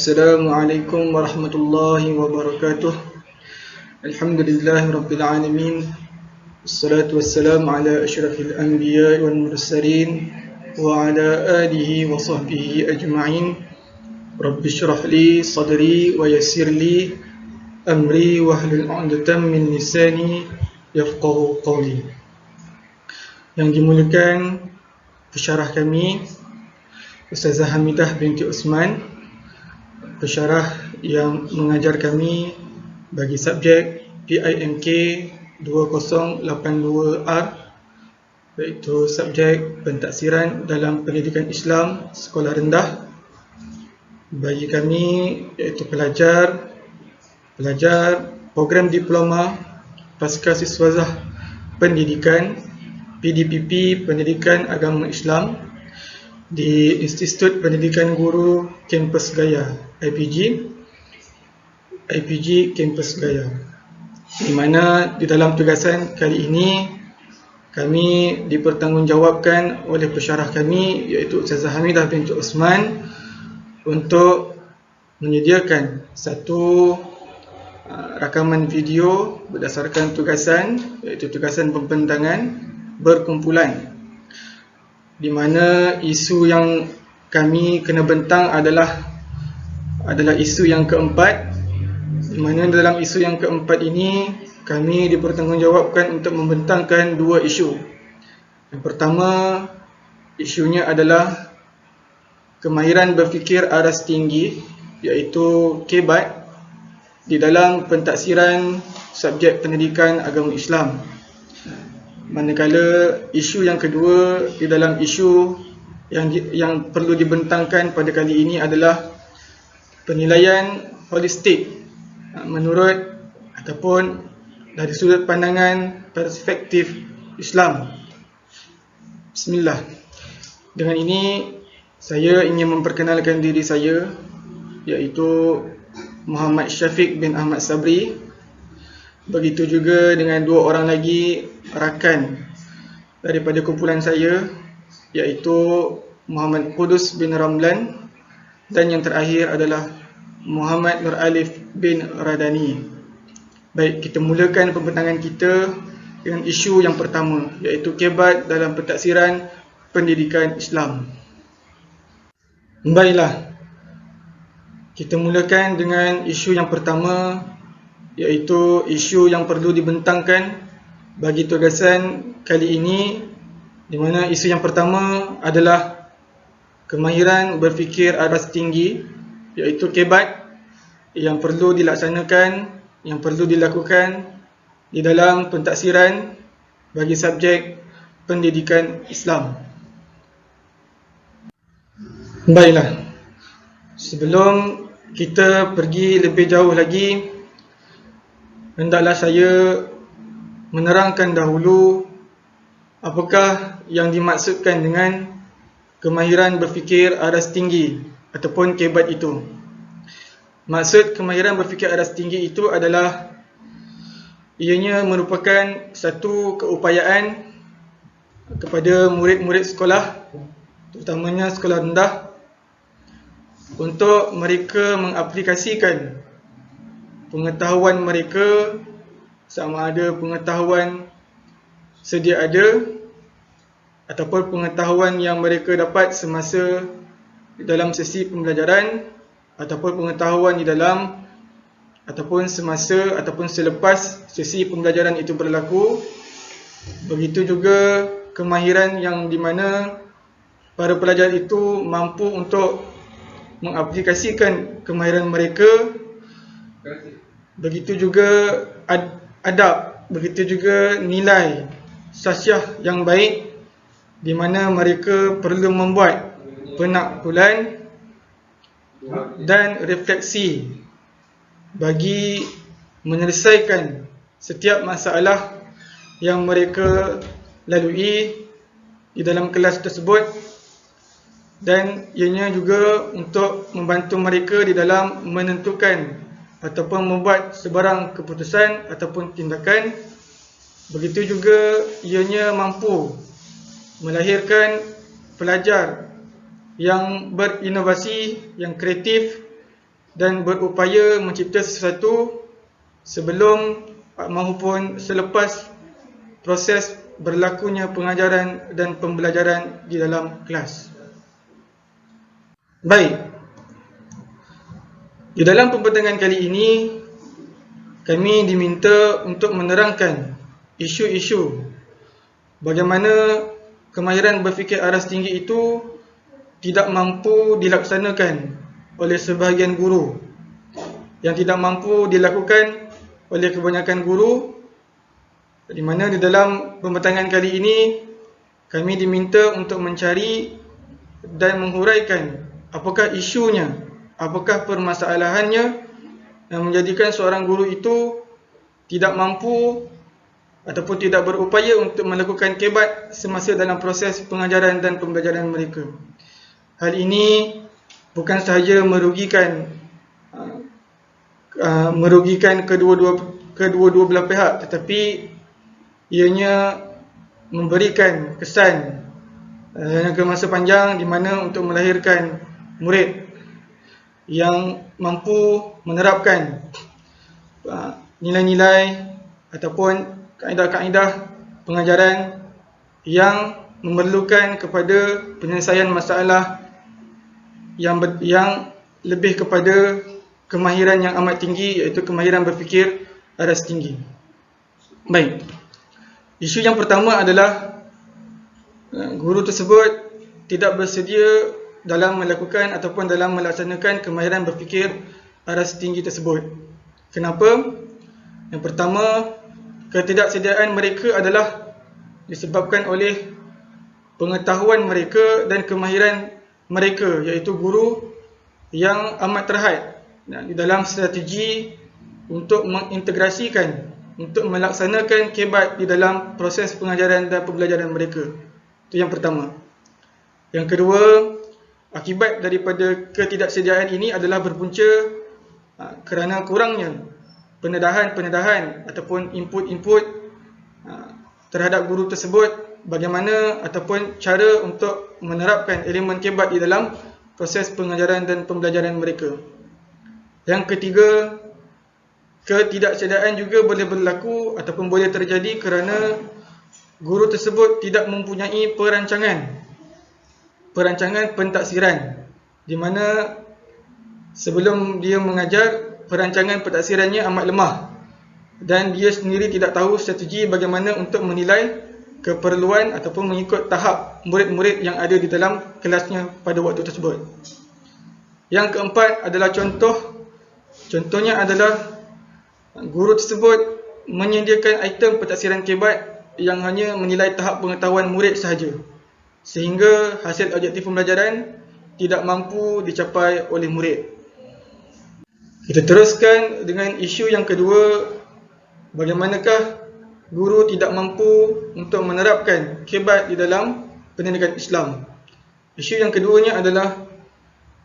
Assalamualaikum warahmatullahi wabarakatuh. Alhamdulillahirabbil alamin. Wassalatu wassalamu ala asyrafil anbiya'i wal mursalin wa ala alihi wa sahbihi ajma'in. Rabbi shrah li sadri wa yassir li amri wahlul 'uqdatam min lisani yafqahu qawli. Yang dimuliakan pensyarah kami Ustazah Hamidah binti Usman, pensyarah yang mengajar kami bagi subjek PIMK 2082R, iaitu subjek pentaksiran dalam pendidikan Islam sekolah rendah. Bagi kami iaitu pelajar program diploma pasca siswazah pendidikan PDPP Pendidikan Agama Islam di Institut Pendidikan Guru Kampus Gaya, IPG Kampus Gaya, di mana di dalam tugasan kali ini kami dipertanggungjawabkan oleh pensyarah kami iaitu Ustazah Hamidah binti Usman untuk menyediakan satu rakaman video berdasarkan tugasan, iaitu tugasan pembentangan berkumpulan, di mana isu yang kami kena bentang adalah isu yang keempat, di mana dalam isu yang keempat ini kami dipertanggungjawabkan untuk membentangkan dua isu. Yang pertama, isunya adalah kemahiran berfikir aras tinggi, iaitu KEBAT, di dalam pentaksiran subjek pendidikan agama Islam. Manakala isu yang kedua di dalam isu yang perlu dibentangkan pada kali ini adalah penilaian holistik menurut ataupun dari sudut pandangan perspektif Islam. Bismillah. Dengan ini saya ingin memperkenalkan diri saya, iaitu Muhammad Syafiq bin Ahmad Sabri. Begitu juga dengan dua orang lagi rakan daripada kumpulan saya, iaitu Muhammad Qudus bin Ramlan, dan yang terakhir adalah Muhammad Nur Alif bin Radani. Baik, kita mulakan pembentangan kita dengan isu yang pertama, iaitu KEBAT dalam pentaksiran pendidikan Islam. Baiklah, kita mulakan dengan isu yang pertama, iaitu isu yang perlu dibentangkan bagi tugasan kali ini, di mana isu yang pertama adalah kemahiran berfikir aras tinggi, iaitu KEBAT, yang perlu dilaksanakan, yang perlu dilakukan di dalam pentaksiran bagi subjek pendidikan Islam. Baiklah, sebelum kita pergi lebih jauh lagi, hendaklah saya menerangkan dahulu apakah yang dimaksudkan dengan kemahiran berfikir aras tinggi ataupun KEBAT itu. Maksud kemahiran berfikir aras tinggi itu adalah ianya merupakan satu keupayaan kepada murid-murid sekolah, terutamanya sekolah rendah, untuk mereka mengaplikasikan pengetahuan mereka, sama ada pengetahuan sedia ada ataupun pengetahuan yang mereka dapat semasa dalam sesi pembelajaran, ataupun pengetahuan di dalam ataupun semasa ataupun selepas sesi pembelajaran itu berlaku. Begitu juga kemahiran yang di mana para pelajar itu mampu untuk mengaplikasikan kemahiran mereka. Begitu juga adab, begitu juga nilai sasyah yang baik, di mana mereka perlu membuat penakbulan dan refleksi bagi menyelesaikan setiap masalah yang mereka lalui di dalam kelas tersebut, dan ianya juga untuk membantu mereka di dalam menentukan ataupun membuat sebarang keputusan ataupun tindakan. Begitu juga ianya mampu melahirkan pelajar yang berinovasi, yang kreatif, dan berupaya mencipta sesuatu sebelum maupun selepas proses berlakunya pengajaran dan pembelajaran di dalam kelas. Baik, di dalam pembentangan kali ini kami diminta untuk menerangkan isu-isu bagaimana kemahiran berfikir aras tinggi itu tidak mampu dilaksanakan oleh sebahagian guru, yang tidak mampu dilakukan oleh kebanyakan guru, di mana di dalam pembentangan kali ini kami diminta untuk mencari dan menghuraikan apakah isunya, apakah permasalahannya yang menjadikan seorang guru itu tidak mampu ataupun tidak berupaya untuk melakukan kebat semasa dalam proses pengajaran dan pembelajaran mereka. Hal ini bukan sahaja merugikan kedua-dua belah pihak, tetapi ianya memberikan kesan jangka masa panjang di mana untuk melahirkan murid yang mampu menerapkan nilai-nilai ataupun kaedah-kaedah pengajaran yang memerlukan kepada penyelesaian masalah yang lebih kepada kemahiran yang amat tinggi, iaitu kemahiran berfikir aras tinggi. Baik, isu yang pertama adalah guru tersebut tidak bersedia dalam melakukan ataupun dalam melaksanakan kemahiran berfikir aras tinggi tersebut. Kenapa? Yang pertama, ketidaksediaan mereka adalah disebabkan oleh pengetahuan mereka dan kemahiran mereka, iaitu guru yang amat terhad di dalam strategi untuk mengintegrasikan, untuk melaksanakan kebat di dalam proses pengajaran dan pembelajaran mereka. Itu yang pertama. Yang kedua, akibat daripada ketidaksediaan ini adalah berpunca kerana kurangnya pendedahan ataupun input terhadap guru tersebut, bagaimana ataupun cara untuk menerapkan elemen kebat di dalam proses pengajaran dan pembelajaran mereka. Yang ketiga, ketidaksediaan juga boleh berlaku ataupun boleh terjadi kerana guru tersebut tidak mempunyai perancangan pentaksiran, di mana sebelum dia mengajar, perancangan pentaksirannya amat lemah dan dia sendiri tidak tahu strategi bagaimana untuk menilai keperluan ataupun mengikut tahap murid-murid yang ada di dalam kelasnya pada waktu tersebut. Yang keempat adalah contohnya adalah guru tersebut menyediakan item pentaksiran kebat yang hanya menilai tahap pengetahuan murid sahaja, sehingga hasil objektif pembelajaran tidak mampu dicapai oleh murid. Kita teruskan dengan isu yang kedua, bagaimanakah guru tidak mampu untuk menerapkan kebat di dalam pendidikan Islam. Isu yang keduanya adalah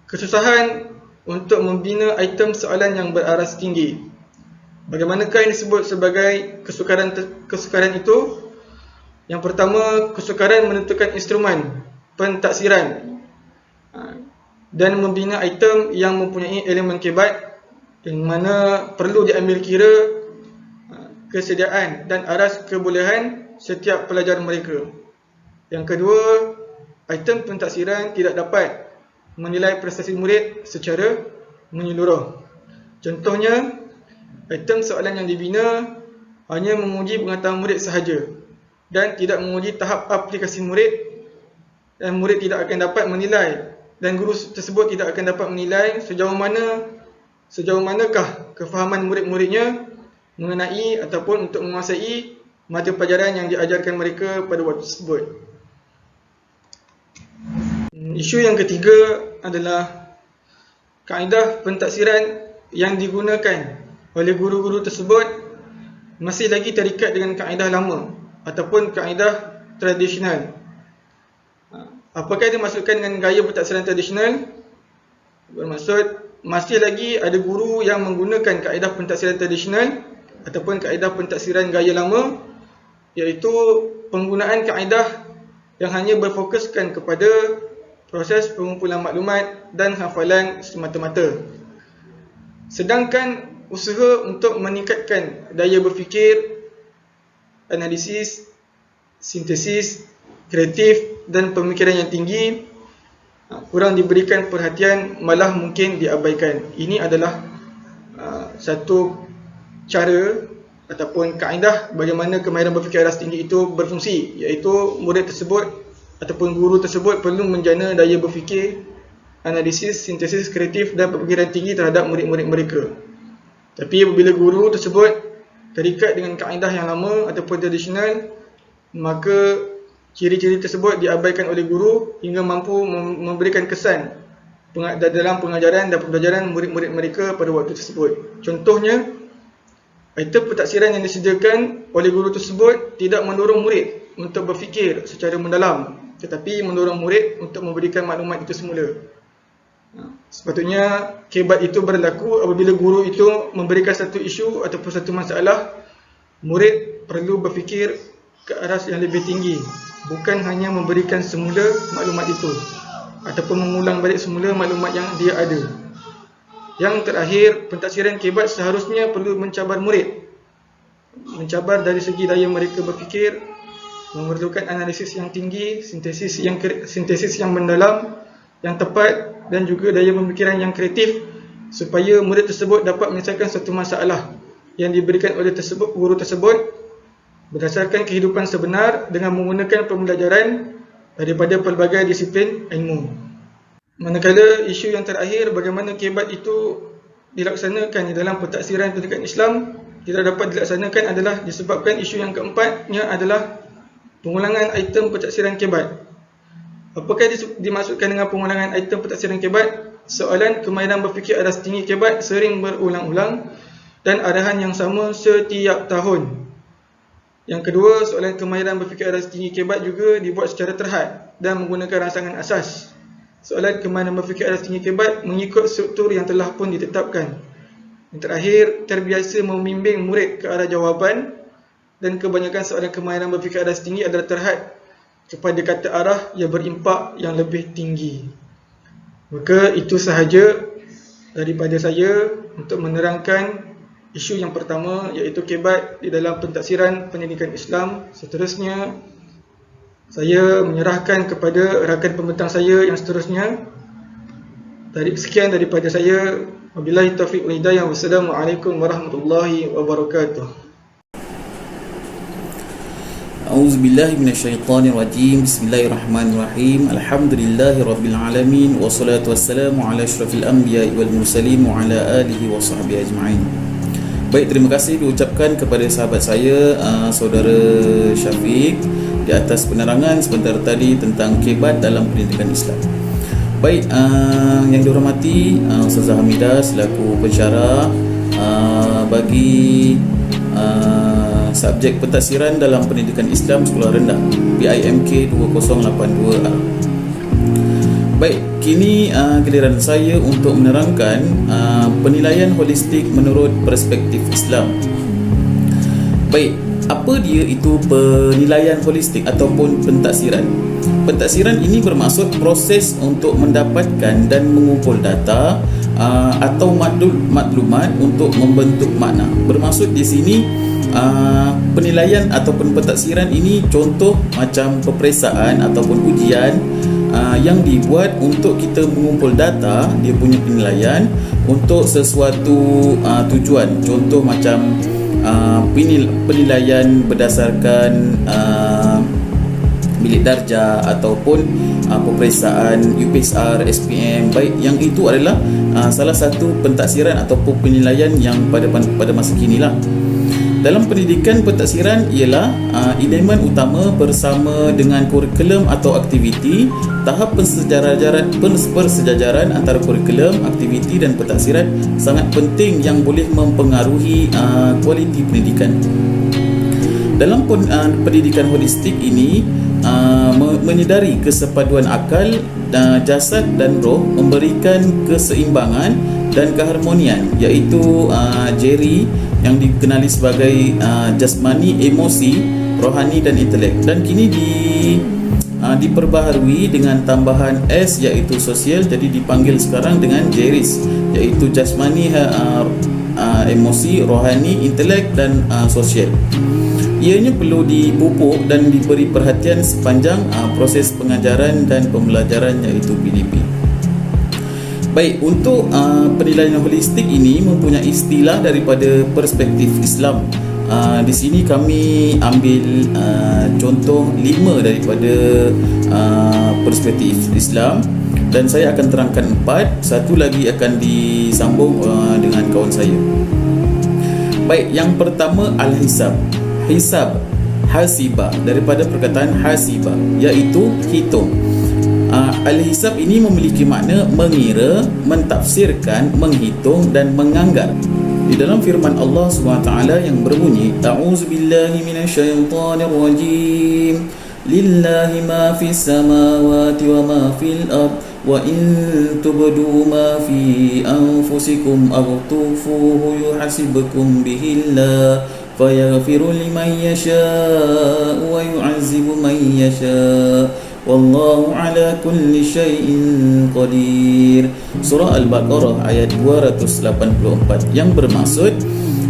kesusahan untuk membina item soalan yang beraras tinggi. Bagaimanakah yang disebut sebagai kesukaran itu? Yang pertama, kesukaran menentukan instrumen pentaksiran dan membina item yang mempunyai elemen kebat, yang mana perlu diambil kira kesediaan dan aras kebolehan setiap pelajar mereka. Yang kedua, item pentaksiran tidak dapat menilai prestasi murid secara menyeluruh. Contohnya, item soalan yang dibina hanya menguji pengetahuan murid sahaja dan tidak menguji tahap aplikasi murid, dan murid tidak akan dapat menilai, dan guru tersebut tidak akan dapat menilai sejauh manakah kefahaman murid-muridnya mengenai ataupun untuk menguasai mata pelajaran yang diajarkan mereka pada waktu tersebut. Isu yang ketiga adalah kaedah pentaksiran yang digunakan oleh guru-guru tersebut masih lagi terikat dengan kaedah lama ataupun kaedah tradisional. Apakah dimaksudkan dengan gaya pentaksiran tradisional? Bermaksud masih lagi ada guru yang menggunakan kaedah pentaksiran tradisional ataupun kaedah pentaksiran gaya lama, iaitu penggunaan kaedah yang hanya berfokuskan kepada proses pengumpulan maklumat dan hafalan semata-mata. Sedangkan usaha untuk meningkatkan daya berfikir, analisis, sintesis, kreatif dan pemikiran yang tinggi kurang diberikan perhatian, malah mungkin diabaikan. Ini adalah satu cara ataupun kaedah bagaimana kemahiran berfikir aras tinggi itu berfungsi, iaitu murid tersebut ataupun guru tersebut perlu menjana daya berfikir, analisis, sintesis, kreatif dan pemikiran tinggi terhadap murid-murid mereka. Tapi apabila guru tersebut terikat dengan kaedah yang lama ataupun tradisional, maka ciri-ciri tersebut diabaikan oleh guru hingga mampu memberikan kesan dalam pengajaran dan pembelajaran murid-murid mereka pada waktu tersebut. Contohnya, item pentadsiran yang disediakan oleh guru tersebut tidak mendorong murid untuk berfikir secara mendalam, tetapi mendorong murid untuk memberikan maklumat itu semula. Sepatutnya kebat itu berlaku apabila guru itu memberikan satu isu ataupun satu masalah, murid perlu berfikir ke aras yang lebih tinggi, bukan hanya memberikan semula maklumat itu ataupun mengulang balik semula maklumat yang dia ada. Yang terakhir, pentadsiran kebat seharusnya perlu mencabar murid, mencabar dari segi daya mereka berfikir, memerlukan analisis yang tinggi, sintesis yang mendalam, yang tepat dan juga daya pemikiran yang kreatif supaya murid tersebut dapat menyelesaikan satu masalah yang diberikan oleh guru tersebut berdasarkan kehidupan sebenar dengan menggunakan pembelajaran daripada pelbagai disiplin ilmu. Manakala isu yang terakhir, bagaimana kebat itu dilaksanakan di dalam pentadsiran pendidikan Islam tidak dapat dilaksanakan adalah disebabkan isu yang keempatnya adalah pengulangan item pentadsiran kebat. Apakah dimaksudkan dengan pengulangan item pentadsiran kebat? Soalan kemahiran berfikir aras tinggi kebat sering berulang-ulang dan arahan yang sama setiap tahun. Yang kedua, soalan kemahiran berfikir aras tinggi kebat juga dibuat secara terhad dan menggunakan rangsangan asas. Soalan kemahiran berfikir aras tinggi kebat mengikut struktur yang telah pun ditetapkan. Yang terakhir, terbiasa membimbing murid ke arah jawapan, dan kebanyakan soalan kemahiran berfikir aras tinggi adalah terhad kepada kata arah yang berimpak yang lebih tinggi. Maka itu sahaja daripada saya untuk menerangkan isu yang pertama, iaitu kebat di dalam pentadsiran pendidikan Islam. Seterusnya, saya menyerahkan kepada rakan pembentang saya yang seterusnya. Sekian daripada saya. Wabillahi taufiq wal hidayah. Wassalamualaikum warahmatullahi wabarakatuh. A'udzubillahi minasyaitonirrajim. Bismillahirrahmanirrahim. Alhamdulillahirabbil alamin wassalatu wassalamu ala asyrafil anbiya'i wal mursalin wa ala alihi wa sahbihi ajma'in. Baik, terima kasih diucapkan kepada sahabat saya, saudara Syafiq, di atas penerangan sebentar tadi tentang kebat dalam pendidikan Islam. Baik, yang dihormati Ustazah Hamidah selaku pensyarah bagi subjek pentadsiran dalam pendidikan Islam sekolah rendah BIMK 2082A. Baik, kini giliran saya untuk menerangkan penilaian holistik menurut perspektif Islam. Baik, apa dia itu penilaian holistik ataupun pentadsiran? Pentadsiran ini bermaksud proses untuk mendapatkan dan mengumpul data atau maklumat untuk membentuk makna. Bermaksud di sini penilaian ataupun pentadsiran ini contoh macam peperiksaan ataupun ujian yang dibuat untuk kita mengumpul data, dia punya penilaian untuk sesuatu tujuan. Contoh macam penilaian berdasarkan bilik darjah ataupun peperiksaan UPSR, SPM. Baik, yang itu adalah salah satu pentadsiran ataupun penilaian yang pada masa kini lah. Dalam pendidikan, pentadsiran ialah elemen utama bersama dengan kurikulum atau aktiviti. Tahap persejajaran antara kurikulum, aktiviti dan pentadsiran sangat penting yang boleh mempengaruhi kualiti pendidikan. Dalam pendidikan holistik ini menyedari kesepaduan akal, jasad dan roh, memberikan keseimbangan dan keharmonian, iaitu Jerry yang dikenali sebagai jasmani, emosi, rohani dan intelek. Dan kini diperbaharui dengan tambahan S, iaitu sosial, jadi dipanggil sekarang dengan Jeris, iaitu jasmani, emosi, rohani, intelek dan sosial. Ianya perlu dipupuk dan diberi perhatian sepanjang proses pengajaran dan pembelajaran, iaitu PDP. Baik, untuk penilaian holistik ini mempunyai istilah daripada perspektif Islam. Di sini kami ambil contoh 5 daripada perspektif Islam dan saya akan terangkan 4. Satu lagi akan disambung dengan kawan saya. Baik, yang pertama al-hisab. Hisab, hasiba, daripada perkataan hasiba, iaitu hitung. Al-hisab ini memiliki makna mengira, mentafsirkan, menghitung dan menganggar. Di dalam firman Allah SWT yang berbunyi, A'udzubillahi minasyaitonirrajim, lillahi ma fis samawati wa ma fil ard, wa in tubdu ma fi anfusikum aw tukhfuhu yuhasibkum bihillah, fayaghfiru liman yasha'u wa yu'azzibu man yasha'u, wallahu ala kulli syai'in qadir. Surah Al-Baqarah ayat 284, yang bermaksud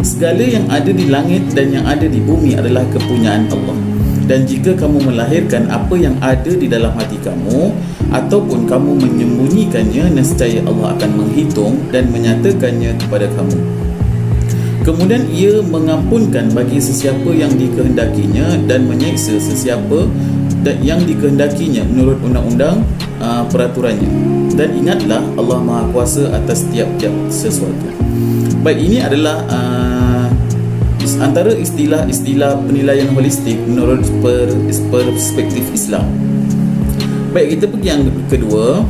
segala yang ada di langit dan yang ada di bumi adalah kepunyaan Allah. Dan jika kamu melahirkan apa yang ada di dalam hati kamu ataupun kamu menyembunyikannya, nescaya Allah akan menghitung dan menyatakannya kepada kamu. Kemudian ia mengampunkan bagi sesiapa yang dikehendakinya dan menyiksa sesiapa yang dikehendakinya menurut undang-undang peraturannya. Dan ingatlah, Allah Maha Kuasa atas tiap-tiap sesuatu. Baik, ini adalah antara istilah-istilah penilaian holistik menurut perspektif Islam. Baik, kita pergi yang kedua.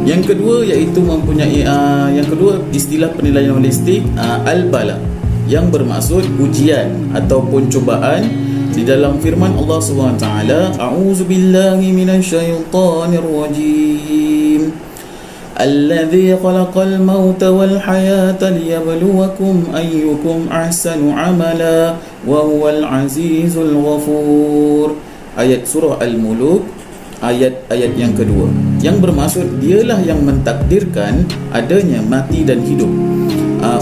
Yang kedua iaitu mempunyai yang kedua istilah penilaian holistik al-bala, yang bermaksud ujian ataupun cubaan. Di dalam firman Allah SWT, A'udzubillahi minasyaitonirrajim, alladzi khalaqal mauta wal hayata liyabluwakum ayyukum ahsanu amala wa huwal azizul ghafur. Ayat surah Al-Muluk, ayat yang kedua, yang bermaksud dialah yang mentakdirkan adanya mati dan hidup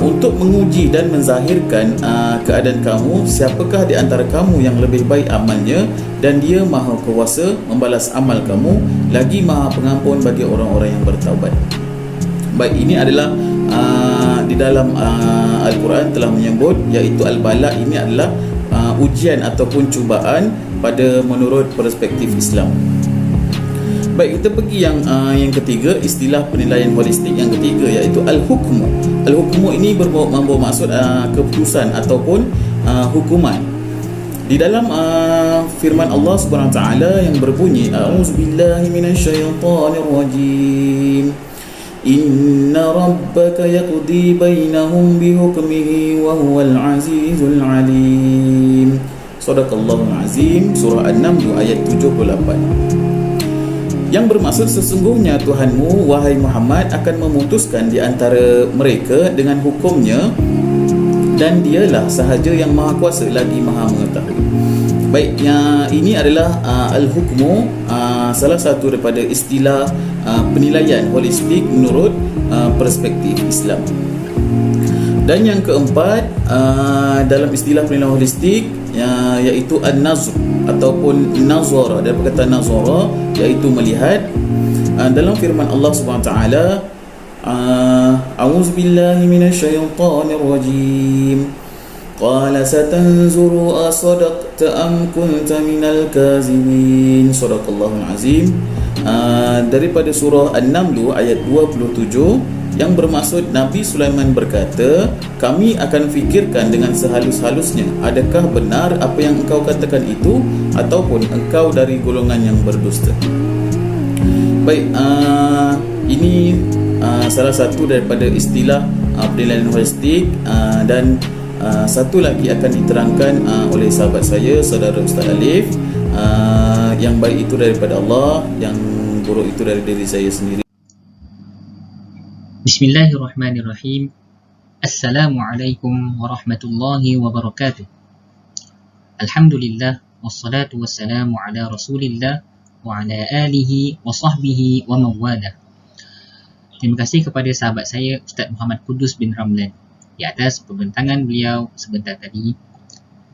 untuk menguji dan menzahirkan keadaan kamu, siapakah di antara kamu yang lebih baik amalnya, dan dia maha kuasa membalas amal kamu, lagi maha pengampun bagi orang-orang yang bertaubat. Baik, ini adalah di dalam Al-Quran telah menyebut, iaitu al-bala ini adalah ujian ataupun cubaan pada menurut perspektif Islam. Baik, kita pergi yang ketiga, istilah penilaian holistik yang ketiga, iaitu al-hukmu. Al-hukmu ini membawa maksud keputusan ataupun hukuman. Di dalam firman Allah Subhanahu Wa Taala yang berbunyi, A'udzubillahi minasyaitonirrajim, inna rabbaka yaqdi bainahum bihukmihi wa huwal azizul alim. Shadaqallahul azim. Surah An-Naml ayat 78. Yang bermaksud sesungguhnya Tuhanmu, wahai Muhammad, akan memutuskan di antara mereka dengan hukumnya, dan dialah sahaja yang maha kuasa lagi maha mengetahui. Baik, ini adalah al-hukmu, salah satu daripada istilah penilaian holistik menurut perspektif Islam. Dan yang keempat dalam istilah penilaian holistik iaitu an-nazr ataupun nazara, dari perkataan nazara iaitu melihat. Dalam firman Allah SWT, A'udzubillahi minasyaitonirrajim, qala satanzuru asadaqta am kunta minal kazibin. Shadaqallahul azim. Daripada surah An-Naml ayat 27, yang bermaksud Nabi Sulaiman berkata, kami akan fikirkan dengan sehalus-halusnya, adakah benar apa yang engkau katakan itu, ataupun engkau dari golongan yang berdusta. Baik, ini salah satu daripada istilah penilaian holistik, dan satu lagi akan diterangkan oleh sahabat saya, saudara Ustaz Alif. Yang baik itu daripada Allah, yang buruk itu dari diri saya sendiri. Bismillahirrahmanirrahim. Assalamualaikum warahmatullahi wabarakatuh. Alhamdulillah, wassalatu wassalamu ala rasulillah wa ala alihi wa sahbihi wa mawadah. Terima kasih kepada sahabat saya Ustaz Muhammad Kudus bin Ramlan di atas pembentangan beliau sebentar tadi.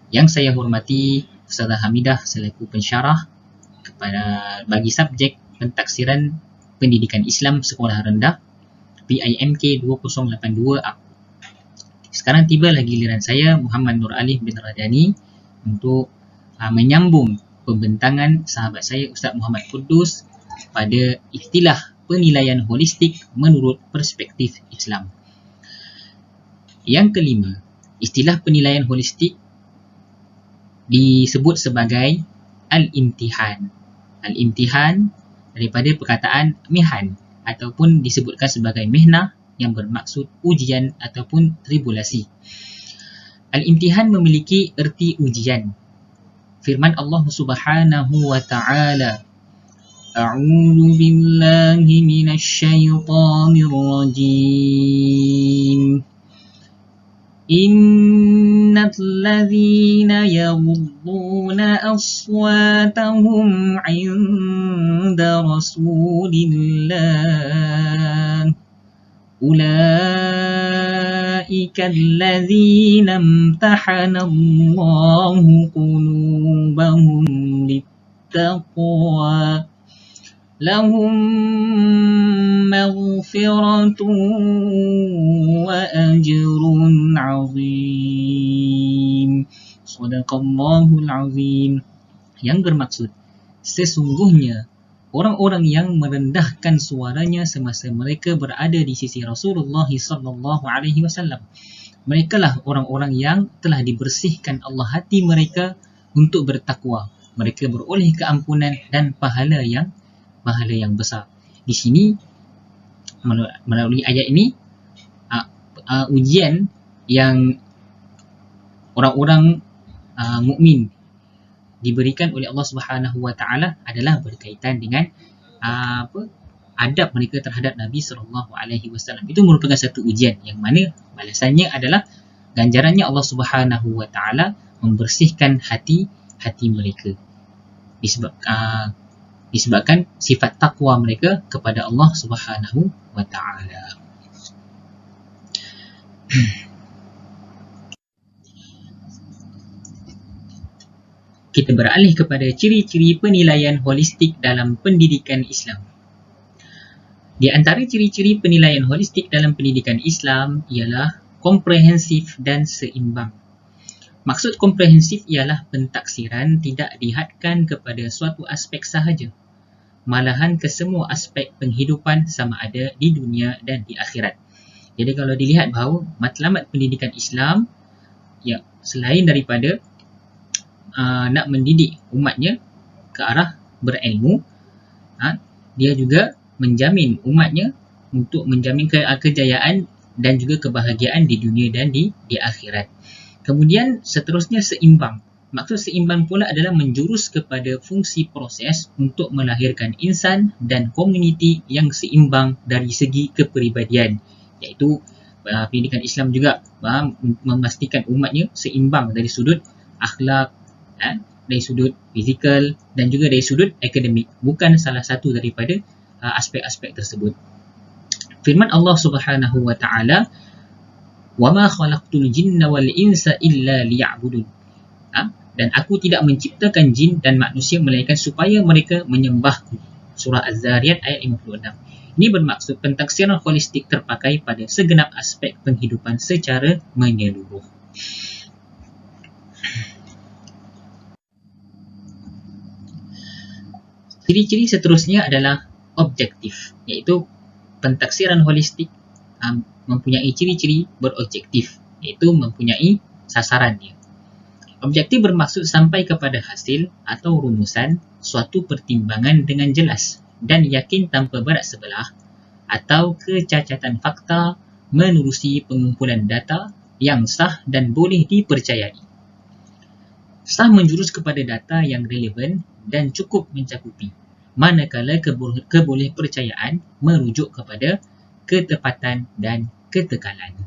Yang saya hormati Ustazah Hamidah selaku pensyarah bagi subjek pentaksiran pendidikan Islam sekolah rendah PIMK 2082A. Sekarang tibalah giliran saya Muhammad Nur Alif bin Radani untuk menyambung pembentangan sahabat saya Ustaz Muhammad Kudus pada istilah penilaian holistik menurut perspektif Islam. Yang kelima, istilah penilaian holistik disebut sebagai al-imtihan. Al-imtihan daripada perkataan mihan ataupun disebutkan sebagai mihnah yang bermaksud ujian ataupun tribulasi. Al-imtihan memiliki erti ujian. Firman Allah Subhanahu wa taala, A'udzu billahi minasy syaithanir rajim. Innal ladzina yaghudduna aswatahum 'inda Rasulillah ulaika alladzina imtahana Allahu qulubahum littaqwa lahum maghfiratun wa ajrun 'azim. Shadaqallahul 'azim. Yang bermaksud, sesungguhnya orang-orang yang merendahkan suaranya semasa mereka berada di sisi Rasulullah sallallahu alaihi wasallam, merekalah orang-orang yang telah dibersihkan Allah hati mereka untuk bertakwa. Mereka beroleh keampunan dan pahala yang besar. Di sini melalui ayat ini ujian yang orang-orang mukmin diberikan oleh Allah Subhanahu wa taala adalah berkaitan dengan adab mereka terhadap Nabi sallallahu alaihi wasallam. Itu merupakan satu ujian yang mana balasannya adalah ganjarannya Allah Subhanahu wa taala membersihkan hati mereka disebabkan sifat takwa mereka kepada Allah Subhanahu wa taala. Kita beralih kepada ciri-ciri penilaian holistik dalam pendidikan Islam. Di antara ciri-ciri penilaian holistik dalam pendidikan Islam ialah komprehensif dan seimbang. Maksud komprehensif ialah pentaksiran tidak dihadkan kepada suatu aspek sahaja, malahan ke semua aspek penghidupan sama ada di dunia dan di akhirat. Jadi kalau dilihat bahawa matlamat pendidikan Islam, ya, selain daripada nak mendidik umatnya ke arah berilmu, dia juga menjamin umatnya untuk menjamin kejayaan dan juga kebahagiaan di dunia dan di akhirat. Kemudian seterusnya seimbang. Maksud seimbang pula adalah menjurus kepada fungsi proses untuk melahirkan insan dan komuniti yang seimbang dari segi kepribadian, iaitu pendidikan Islam juga memastikan umatnya seimbang dari sudut akhlak, dari sudut fizikal dan juga dari sudut akademik, bukan salah satu daripada aspek-aspek tersebut. Firman Allah Subhanahu wa taala, "Wa ma khalaqtul jinna wal insa illa liya'budun." Dan aku tidak menciptakan jin dan manusia melainkan supaya mereka menyembahku. Surah Az-Zariyat ayat 56. Ini bermaksud pentaksiran holistik terpakai pada segenap aspek penghidupan secara menyeluruh. Ciri-ciri seterusnya adalah objektif, iaitu pentaksiran holistik mempunyai ciri-ciri berobjektif, iaitu mempunyai sasarannya. Objektif bermaksud sampai kepada hasil atau rumusan suatu pertimbangan dengan jelas dan yakin tanpa berat sebelah atau kecacatan fakta menerusi pengumpulan data yang sah dan boleh dipercayai. Sah menjurus kepada data yang relevan dan cukup mencakupi, manakala kebolehpercayaan merujuk kepada ketepatan dan ketekalan.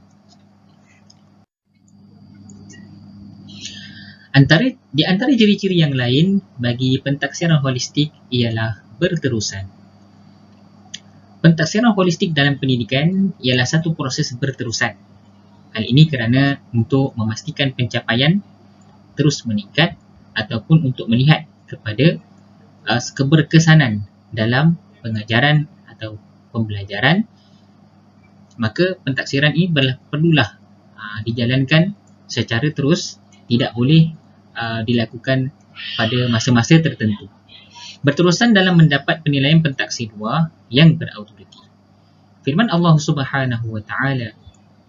Di antara ciri-ciri yang lain bagi pentaksiran holistik ialah berterusan. Pentaksiran holistik dalam pendidikan ialah satu proses berterusan. Hal ini kerana untuk memastikan pencapaian terus meningkat ataupun untuk melihat kepada keberkesanan dalam pengajaran atau pembelajaran, maka pentaksiran ini perlulah dijalankan secara terus, tidak boleh dilakukan pada masa-masa tertentu. Berterusan dalam mendapat penilaian pentaksir 2 yang berautoriti. Firman Allah Subhanahu wa taala,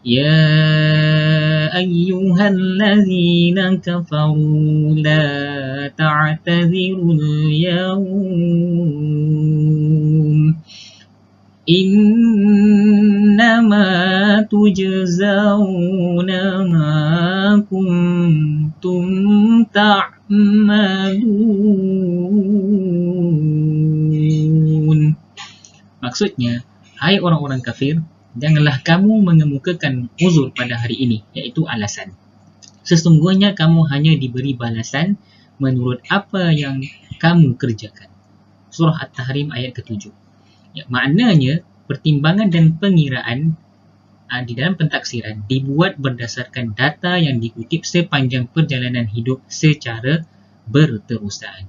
"Ya ayyuhallazina kafaru la ta'tazirul yawm innama tujzauna ma kuntum ta'malun." Maksudnya, hai orang-orang kafir, janganlah kamu mengemukakan uzur pada hari ini, iaitu alasan. Sesungguhnya kamu hanya diberi balasan menurut apa yang kamu kerjakan. Surah At-Tahrim ayat ke-7. Maknanya, pertimbangan dan pengiraan di dalam pentaksiran dibuat berdasarkan data yang dikutip sepanjang perjalanan hidup secara berterusan.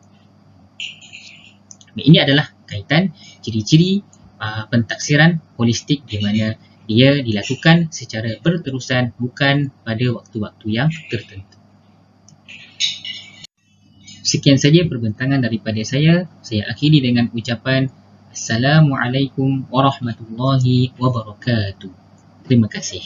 Ini adalah kaitan ciri-ciri pentaksiran holistik di mana dia dilakukan secara berterusan, bukan pada waktu-waktu yang tertentu. Sekian saja perbincangan daripada saya. Saya akhiri dengan ucapan Assalamualaikum warahmatullahi wabarakatuh. Terima kasih.